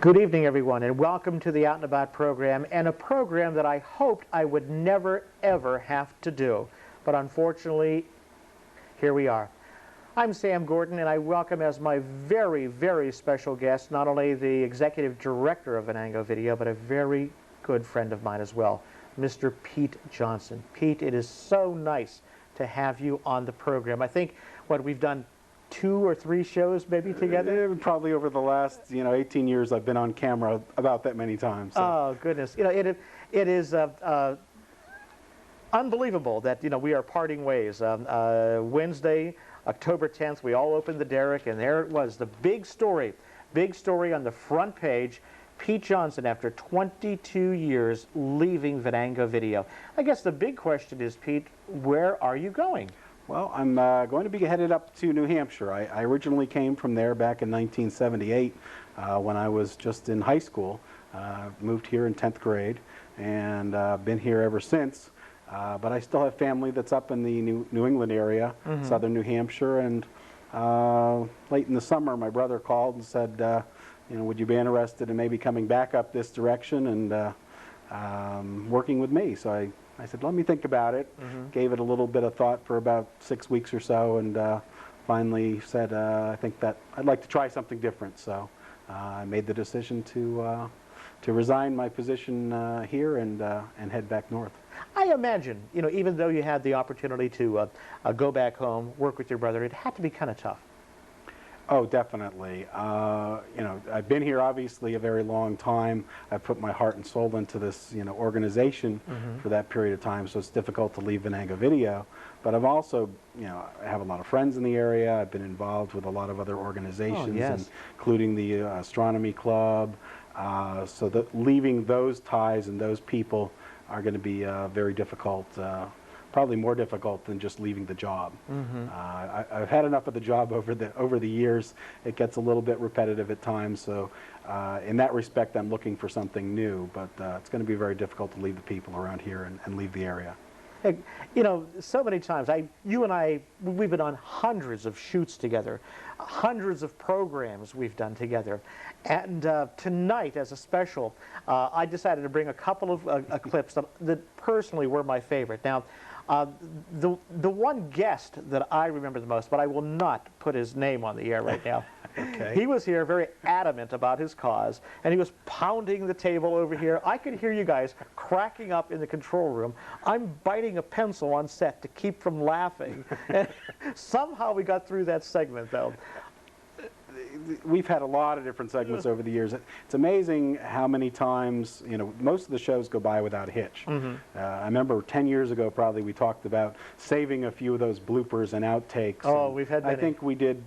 Good evening, everyone, and welcome to the Out and About program, and a program that I hoped I would never, ever have to do. But unfortunately, here we are. I'm Sam Gordon, and I welcome as my very, very special guest, not only the executive director of Venango Video, but a very good friend of mine as well, Mr. Pete Johnson. Pete, it is so nice to have you on the program. I think, we've done 2 or 3 shows maybe together? Probably over the last 18 years I've been on camera about that many times. So. Oh goodness, it is unbelievable that we are parting ways. Wednesday, October 10th, we all opened the derrick, and there it was, the big story on the front page. Pete Johnson, after 22 years, leaving Venango Video. I guess the big question is, Pete, where are you going? Well, I'm going to be headed up to New Hampshire. I originally came from there back in 1978 when I was just in high school. Moved here in 10th grade and been here ever since. But I still have family that's up in the New England area, southern New Hampshire. And late in the summer, my brother called and said, would you be interested in maybe coming back up this direction and working with me? So I said, let me think about it. Gave it a little bit of thought for about 6 weeks or so, and finally said, I think that I'd like to try something different. So I made the decision to resign my position here and head back north. I imagine, even though you had the opportunity to go back home, work with your brother, it had to be kind of tough. Oh, definitely. I've been here obviously a very long time. I've put my heart and soul into this, organization for that period of time, so it's difficult to leave Venango Video. But I've also, I have a lot of friends in the area. I've been involved with a lot of other organizations, including the Astronomy Club. So that leaving those ties and those people are going to be very difficult. Probably more difficult than just leaving the job. I've had enough of the job over the years. It gets a little bit repetitive at times, so in that respect I'm looking for something new, but it's going to be very difficult to leave the people around here and leave the area. Hey, so many times, you and I, we've been on hundreds of shoots together, hundreds of programs we've done together, and tonight as a special, I decided to bring a couple of clips that personally were my favorite. Now, the one guest that I remember the most, but I will not put his name on the air right now. Okay. He was here very adamant about his cause, and he was pounding the table over here. I could hear you guys cracking up in the control room. I'm biting a pencil on set to keep from laughing. And somehow we got through that segment, though. We've had a lot of different segments over the years. It's amazing how many times, most of the shows go by without a hitch. I remember 10 years ago probably we talked about saving a few of those bloopers and outtakes. Oh, and we've had many. I think we did,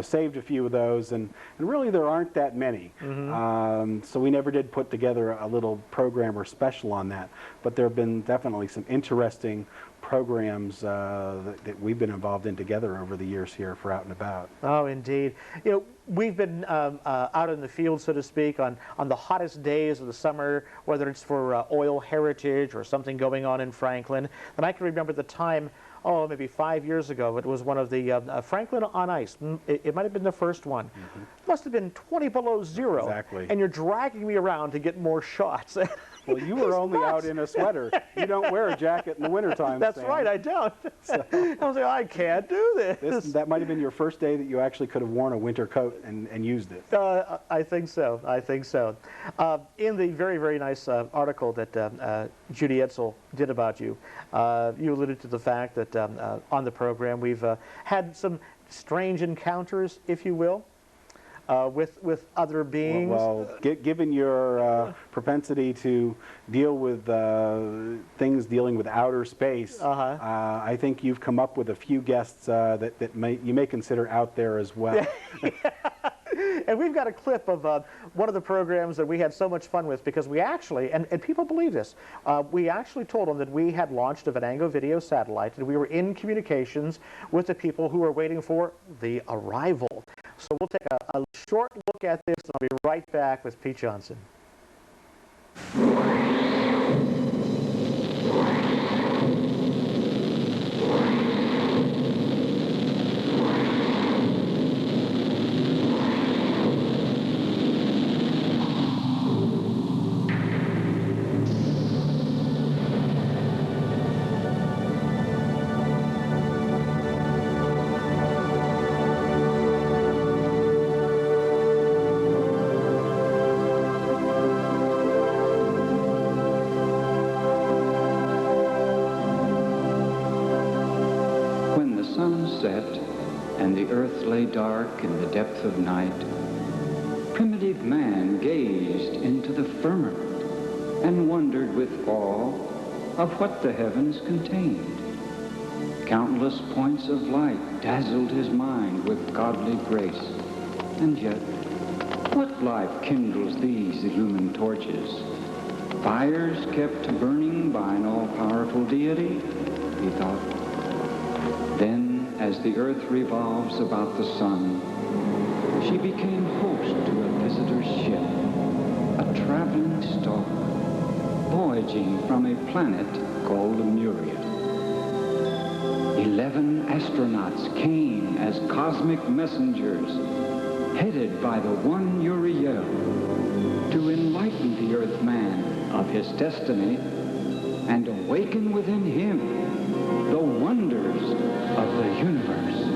saved a few of those, and really there aren't that many. So we never did put together a little program or special on that. But there have been definitely some interesting programs that we've been involved in together over the years here for Out and About. Oh, indeed. We've been out in the field, so to speak, on the hottest days of the summer, whether it's for oil heritage or something going on in Franklin. And I can remember the time, maybe 5 years ago, it was one of the Franklin on Ice. It might have been the first one. Must have been 20 below zero. Exactly. And you're dragging me around to get more shots. Well, you were only out in a sweater. You don't wear a jacket in the wintertime. That's Sam. right, I don't. So. I was like, I can't do this. That might have been your first day that you actually could have worn a winter coat and used it. I think so. I think so. In the very, very nice article that Judy Edsel did about you, you alluded to the fact that on the program we've had some strange encounters, if you will, with other beings. Well, given your propensity to deal with things dealing with outer space, I think you've come up with a few guests that you may consider out there as well. And we've got a clip of one of the programs that we had so much fun with, because we actually, and people believe this, we actually told them that we had launched a Venango Video satellite, and we were in communications with the people who were waiting for the arrival. So we'll take a short look at this, and I'll be right back with Pete Johnson. sun set and the earth lay dark in the depth of night, primitive man gazed into the firmament and wondered with awe of what the heavens contained. Countless points of light dazzled his mind with godly grace. And yet, what life kindles these illumined torches? Fires kept burning by an all-powerful deity, he thought. Then, as the earth revolves about the sun, she became host to a visitor's ship, a traveling star, voyaging from a planet called Lemuria. 11 astronauts came as cosmic messengers, headed by the one Uriel, to enlighten the Earthman of his destiny and awaken within him the wonders of the universe.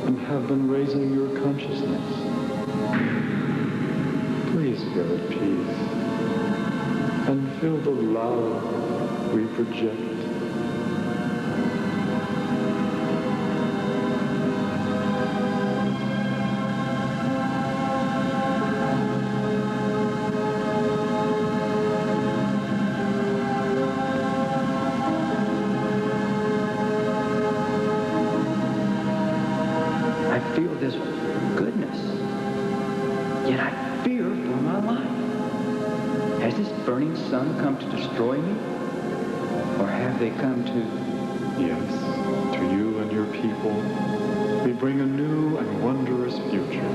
and have been raising your consciousness. Please feel at peace and feel the love we project. I feel this goodness, yet I fear for my life. Has this burning sun come to destroy me? Or have they come to... Yes, to you and your people, we bring a new and wondrous future.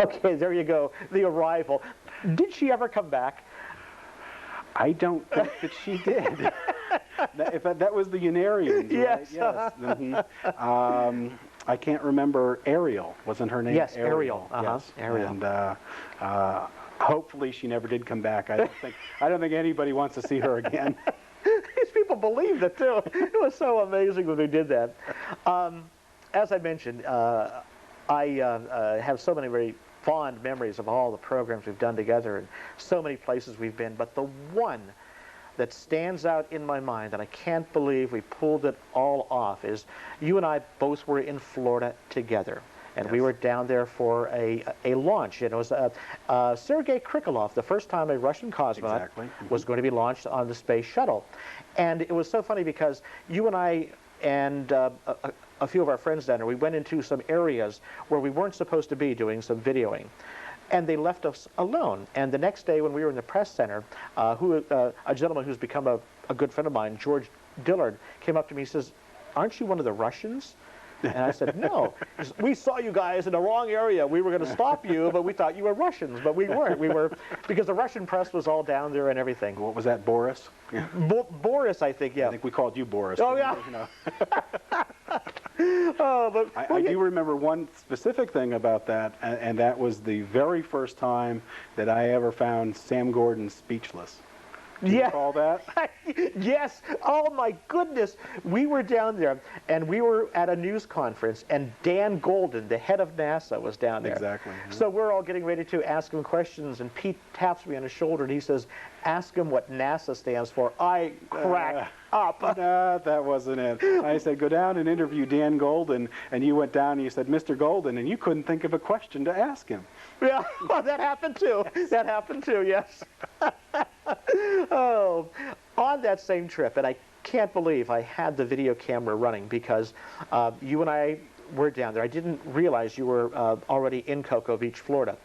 Okay, there you go. The arrival. Did she ever come back? I don't think that she did. That was the Unarians, Yes. right? Yes. I can't remember. Ariel, wasn't her name? Yes, Ariel. Yes. Ariel. And hopefully she never did come back. I don't think anybody wants to see her again. These people believed it too. It was so amazing when they did that. As I mentioned, I have so many very fond memories of all the programs we've done together and so many places we've been, but the one that stands out in my mind, and I can't believe we pulled it all off, is you and I both were in Florida together. And we were down there for a launch. It was Sergei Krikalev, the first time a Russian cosmonaut was going to be launched on the space shuttle. And it was so funny because you and I and a few of our friends down there, we went into some areas where we weren't supposed to be doing some videoing. And they left us alone. And the next day when we were in the press center, a gentleman who's become a good friend of mine, George Dillard, came up to me and says, "Aren't you one of the Russians?" And I said, "No. We saw you guys in the wrong area. We were going to stop you, but we thought you were Russians." But we weren't. We were, because the Russian press was all down there and everything. What was that, Boris? Yeah. Boris, I think, yeah. I think we called you Boris. Oh, yeah. You know. Oh, but I do remember one specific thing about that, and that was the very first time that I ever found Sam Gordon speechless. Do you recall that? Yes. Oh, my goodness. We were down there, and we were at a news conference, and Dan Golden, the head of NASA, was down there. Exactly. Yeah. So we're all getting ready to ask him questions, and Pete taps me on the shoulder, and he says, "Ask him what NASA stands for." I cracked up. No, that wasn't it. I said, "Go down and interview Dan Golden," and you went down and you said, "Mr. Golden," and you couldn't think of a question to ask him. Yeah, well, that happened too. That happened too, yes. Oh, on that same trip, and I can't believe I had the video camera running because you and I were down there. I didn't realize you were already in Cocoa Beach, Florida.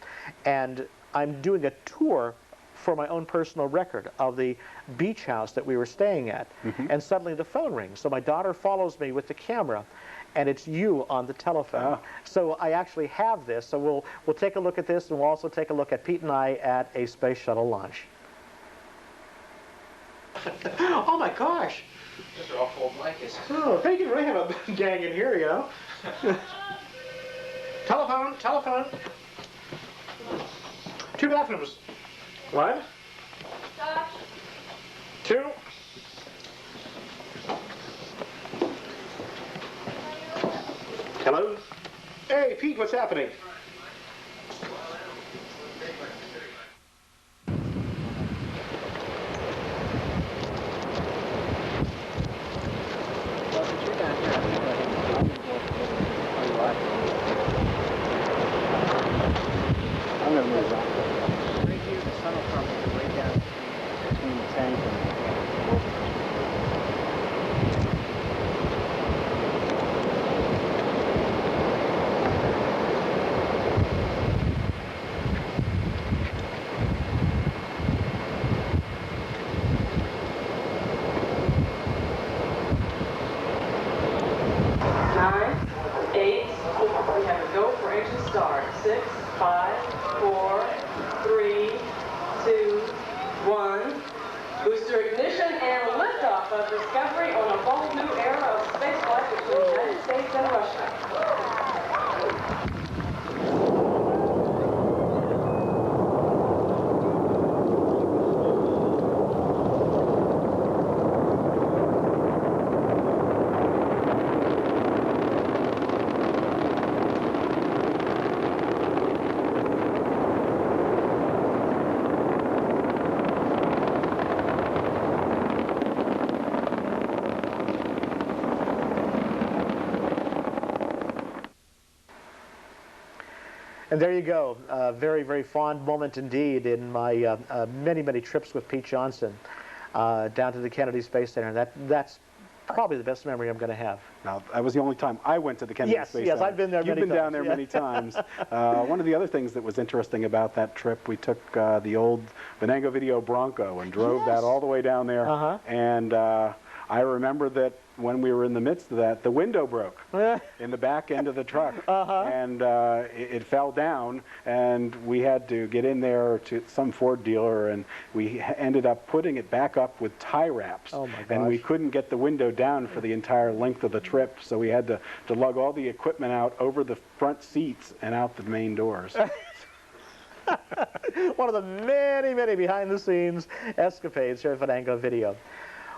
And I'm doing a tour for my own personal record of the beach house that we were staying at. And suddenly the phone rings. So my daughter follows me with the camera, and it's you on the telephone. So I actually have this. So we'll take a look at this, and we'll also take a look at Pete and I at a space shuttle launch. Oh my gosh! Those are all full blankets. Oh, they can really have a gang in here, you know. Telephone, telephone. 2 bathrooms. 1, 2. Hello? Hey, Pete, what's happening? I'm going to move on. Right here, the sun will come right down between the tank and Booster ignition and liftoff of Discovery on a bold new era of spaceflight between the United States and Russia. And there you go. A very, very fond moment indeed in my many, many trips with Pete Johnson down to the Kennedy Space Center. That's probably the best memory I'm going to have. Now, that was the only time I went to the Kennedy Space Center. Yes, I've been there You've many been down times, there yeah. many times. One of the other things that was interesting about that trip, we took the old Venango Video Bronco and drove that all the way down there. And I remember that when we were in the midst of that, the window broke in the back end of the truck. And it fell down, and we had to get in there to some Ford dealer, and we ended up putting it back up with tie wraps. Oh my gosh. And we couldn't get the window down for the entire length of the trip, so we had to lug all the equipment out over the front seats and out the main doors. One of the many, many behind-the-scenes escapades here at Venango Video.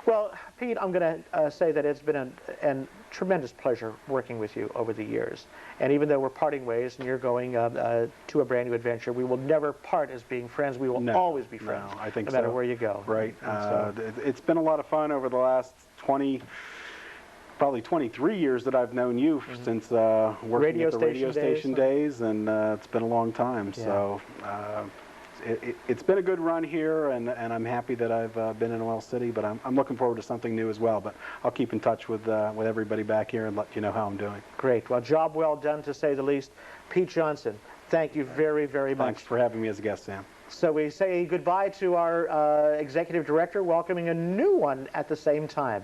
Well, Pete, I'm going to say that it's been a tremendous pleasure working with you over the years. And even though we're parting ways and you're going to a brand new adventure, we will never part as being friends. We will always be friends, I think no matter where you go. Right. It's been a lot of fun over the last probably 23 years that I've known you since working at the radio station days, and it's been a long time. Yeah. So it's been a good run here, and I'm happy that I've been in Oil City, but I'm looking forward to something new as well. But I'll keep in touch with everybody back here and let you know how I'm doing. Great. Well, job well done, to say the least. Pete Johnson, thank you very, very much. Thanks for having me as a guest, Sam. So we say goodbye to our executive director, welcoming a new one at the same time.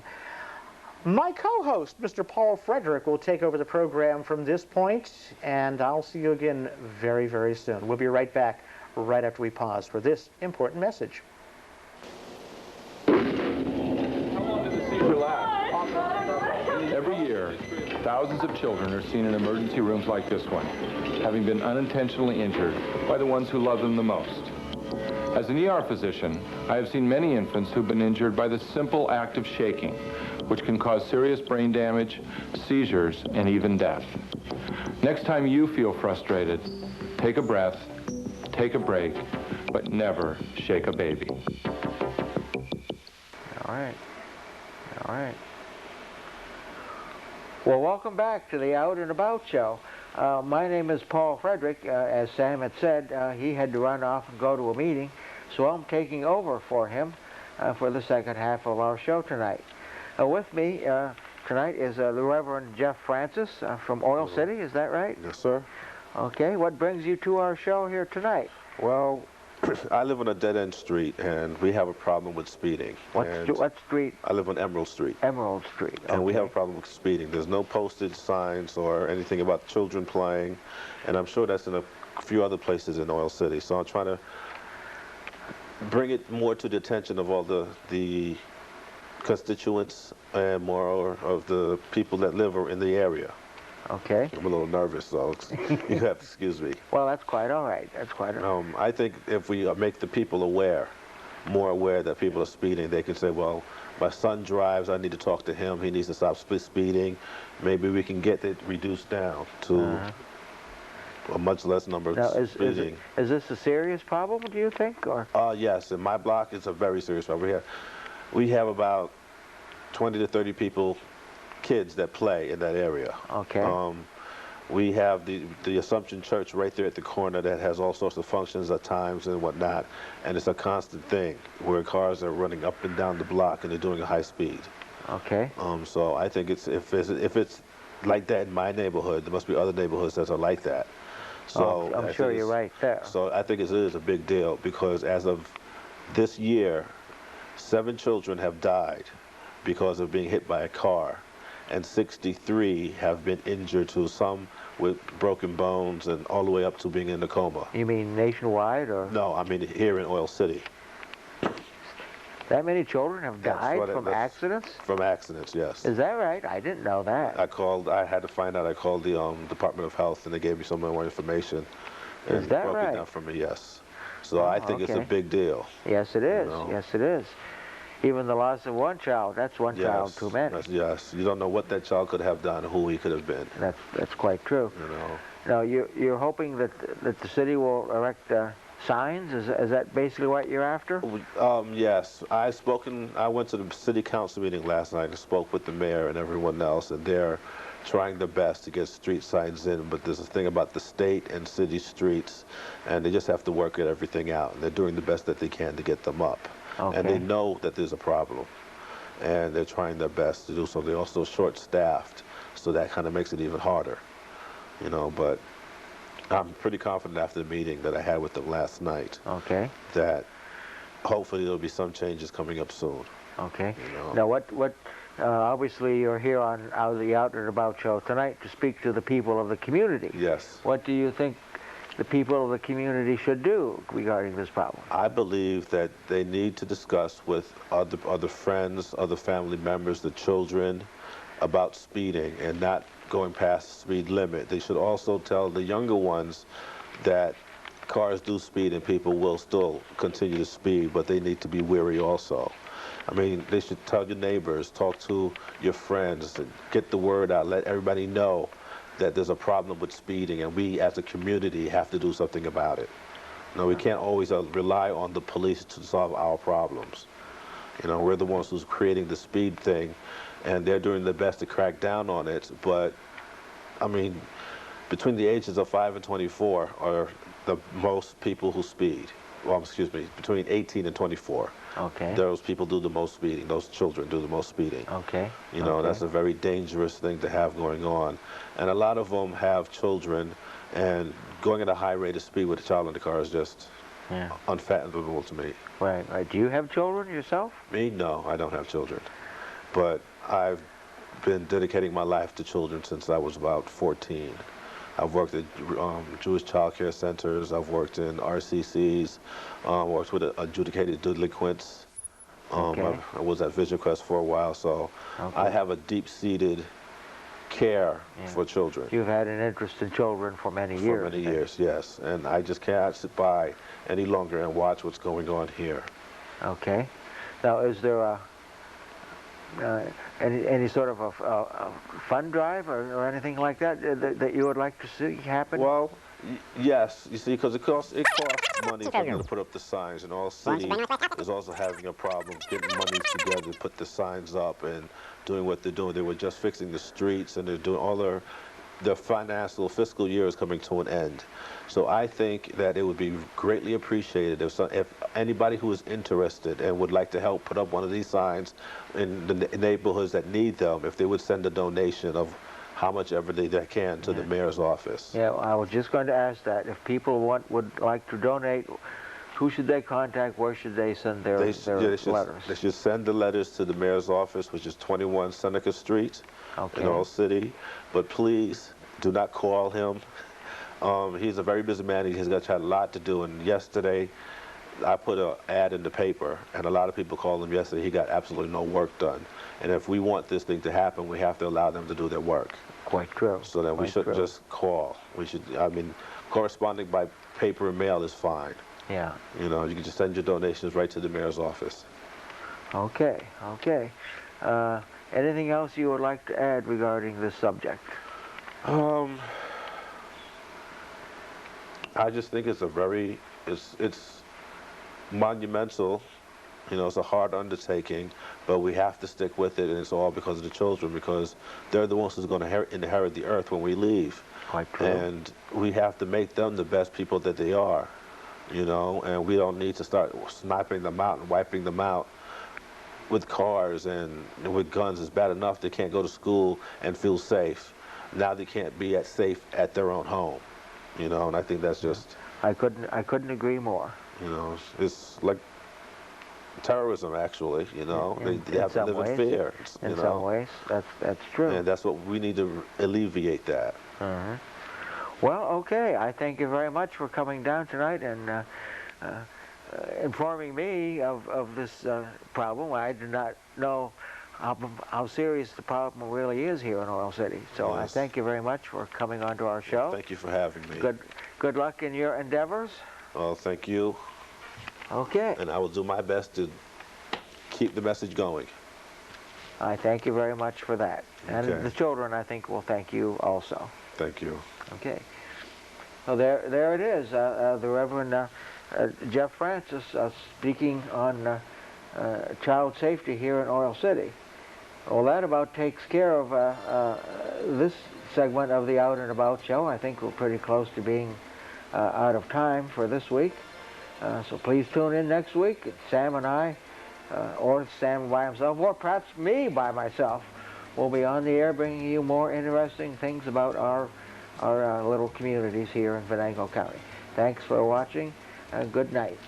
My co-host, Mr. Paul Frederick, will take over the program from this point, and I'll see you again very, very soon. We'll be right back right after we pause for this important message. How long did the seizure last? Every year, thousands of children are seen in emergency rooms like this one, having been unintentionally injured by the ones who love them the most. As an ER physician, I have seen many infants who've been injured by the simple act of shaking, which can cause serious brain damage, seizures, and even death. Next time you feel frustrated, take a breath, take a break, but never shake a baby. All right. All right. Well, welcome back to the Out and About show. My name is Paul Frederick. As Sam had said, he had to run off and go to a meeting, so I'm taking over for him for the second half of our show tonight. With me tonight is the Reverend Jeff Francis from Oil City. Is that right? Yes, sir. Okay. What brings you to our show here tonight? Well, I live on a dead-end street, and we have a problem with speeding. What street? I live on Emerald Street. Emerald Street. And we have a problem with speeding. There's no postage signs or anything about children playing, and I'm sure that's in a few other places in Oil City. So I'm trying to bring it more to the attention of all the constituents and more of the people that live in the area. Okay. I'm a little nervous, so you have to excuse me. Well, that's quite all right. That's quite all right. I think if we make the people more aware that people are speeding, they can say, well, my son drives, I need to talk to him, he needs to stop speeding. Maybe we can get it reduced down to a much less number of speeding. Is this a serious problem, do you think? Or? Yes, in my block, it's a very serious problem. We have about 20 to 30 kids that play in that area. Okay. We have the Assumption Church right there at the corner that has all sorts of functions at times and whatnot, and it's a constant thing where cars are running up and down the block and they're doing a high speed. Okay. So I think if it's like that in my neighborhood, there must be other neighborhoods that are like that. So I'm sure you're right there. So I think it is a big deal because as of this year, 7 children have died because of being hit by a car, and 63 have been injured, to some with broken bones and all the way up to being in a coma. You mean nationwide, or? No, I mean here in Oil City. That many children have died from accidents? From accidents, yes. Is that right? I didn't know that. I had to find out. I called the Department of Health, and they gave me some more information. Is that broke right? It down for me, yes. So I think it's a big deal. Yes, it is. You know? Yes, it is. Even the loss of one child, that's one child too many. Yes, you don't know what that child could have done, who he could have been. That's quite true. You know. Now, you're hoping that the city will erect signs? Is that basically what you're after? Yes. I went to the city council meeting last night and spoke with the mayor and everyone else, and they're trying their best to get street signs in, but there's a thing about the state and city streets, and they just have to work everything out. And they're doing the best that they can to get them up. Okay. And they know that there's a problem, and they're trying their best to do so. They're also short-staffed, so that kind of makes it even harder, you know, but I'm pretty confident after the meeting that I had with them last night. Okay. That hopefully there'll be some changes coming up soon. Okay. You know? Now, what? Obviously, you're here on the Out and About show tonight to speak to the people of the community. Yes. What do you think the people of the community should do regarding this problem? I believe that they need to discuss with other friends, other family members, the children, about speeding and not going past the speed limit. They should also tell the younger ones that cars do speed and people will still continue to speed, but they need to be wary also. I mean, they should tell your neighbors, talk to your friends, and get the word out, let everybody know that there's a problem with speeding, and we as a community have to do something about it. You know, we can't always rely on the police to solve our problems. You know, we're the ones who's creating the speed thing, and they're doing their best to crack down on it, but, I mean, between the ages of 5 and 24 are the most people who speed. Well, excuse me, between 18 and 24. Okay. Those people do the most speeding. Those children do the most speeding. Okay. You know, okay. That's a very dangerous thing to have going on. And a lot of them have children, and going at a high rate of speed with a child in the car is just unfathomable to me. Right, right. Do you have children yourself? Me? No, I don't have children. But I've been dedicating my life to children since I was about 14. I've worked at Jewish child care centers. I've worked in RCCs. Worked with adjudicated delinquents. Okay. I was at Vision Quest for a while, so I have a deep-seated care for children. You've had an interest in children for many years. For many years, yes. And I just cannot sit by any longer and watch what's going on here. Okay. Now, is there any sort of a fund drive or anything like that that you would like to see happen? Well, yes. You see, because it costs money for them to put up the signs, and all city is also having a problem getting money together to put the signs up and doing what they're doing. They were just fixing the streets, and they're doing all their financial fiscal year is coming to an end. So I think that it would be greatly appreciated if anybody who is interested and would like to help put up one of these signs in the neighborhoods that need them, if they would send a donation of how much ever they can to the mayor's office. Yeah, I was just going to ask that. If people would like to donate, who should they contact? Where should they send their letters? They should send the letters to the mayor's office, which is 21 Seneca Street in Oil City. But please do not call him. He's a very busy man. He's got a lot to do. And yesterday, I put an ad in the paper, and a lot of people called him yesterday. He got absolutely no work done. And if we want this thing to happen, we have to allow them to do their work. Quite true. So that we shouldn't just call. We should, I mean, corresponding by paper and mail is fine. Yeah. You know, you can just send your donations right to the mayor's office. Okay, okay. Anything else you would like to add regarding this subject? I just think it's it's monumental. You know, it's a hard undertaking, but we have to stick with it, and it's all because of the children, because they're the ones who's going to inherit the earth when we leave. Quite true. And we have to make them the best people that they are, you know, and we don't need to start sniping them out and wiping them out with cars and with guns. It's bad enough they can't go to school and feel safe. Now they can't be safe at their own home, you know, and I think that's just... I couldn't agree more. You know, it's like terrorism, actually, you know. They have to live in fear. In some ways, that's true. And that's what we need to alleviate that. Well, okay. I thank you very much for coming down tonight and informing me of this problem. I did not know how serious the problem really is here in Oil City. So I thank you very much for coming on to our show. Thank you for having me. Good luck in your endeavors. Well, thank you. Okay. And I will do my best to keep the message going. I thank you very much for that. And the children, I think, will thank you also. Thank you. Okay. So there it is, the Reverend Jeff Francis speaking on child safety here in Oil City. Well, that about takes care of this segment of the Out and About show. I think we're pretty close to being out of time for this week. So please tune in next week. Sam and I, or Sam by himself, or perhaps me by myself, will be on the air bringing you more interesting things about our little communities here in Venango County. Thanks for watching, and good night.